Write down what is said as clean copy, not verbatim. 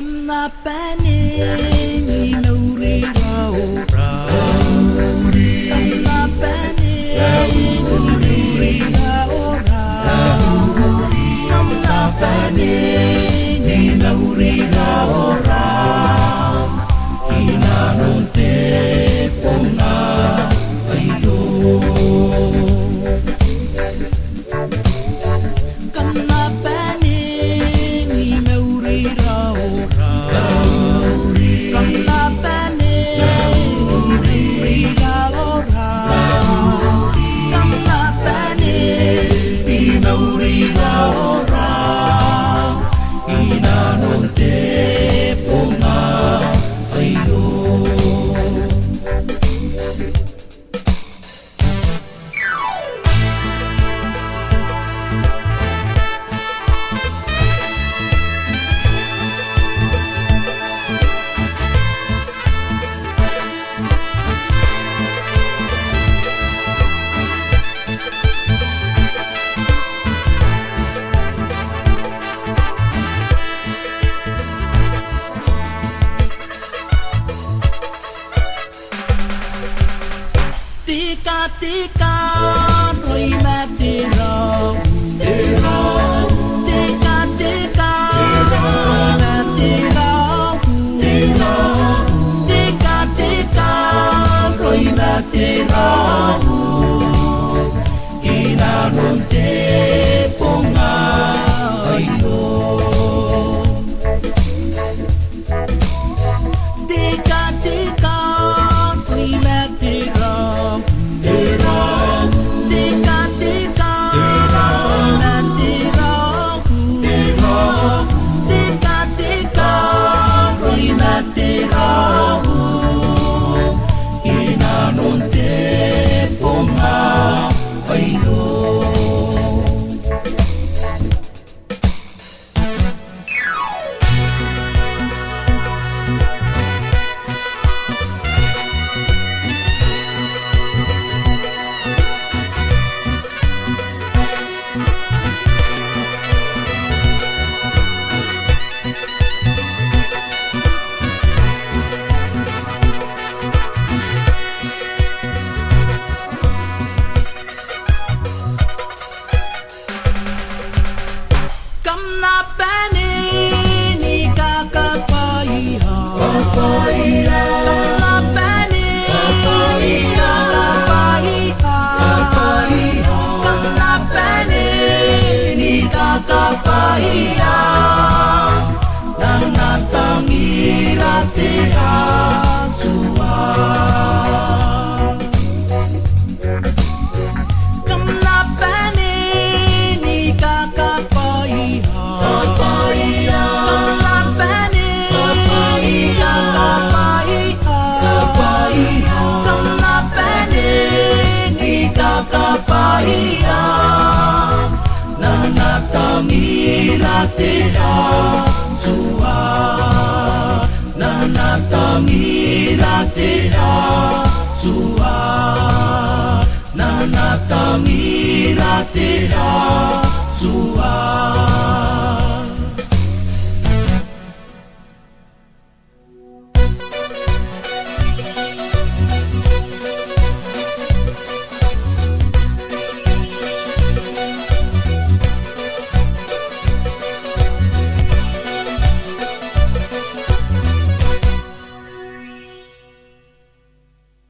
Kamnapani ni nauri rao Kamnapani ni nauri rao Kamnapani ni nauri rao Hinanonte pona ayo Kamnapani ni nauri rao Tika tika roi mati rau Tika tika roi mati rau Tika tika roi mati rau Hinanonte ponga ayo Tika tika roi mati rau Kamnapani ni kakapaiha Kamnapani ni kakapaiha Kamnapani ni kakapaiha Nanatangira te asua Kamnapani ni kakapaiha Nanatangira te asua Nanatangira te asua Nanatangira te asua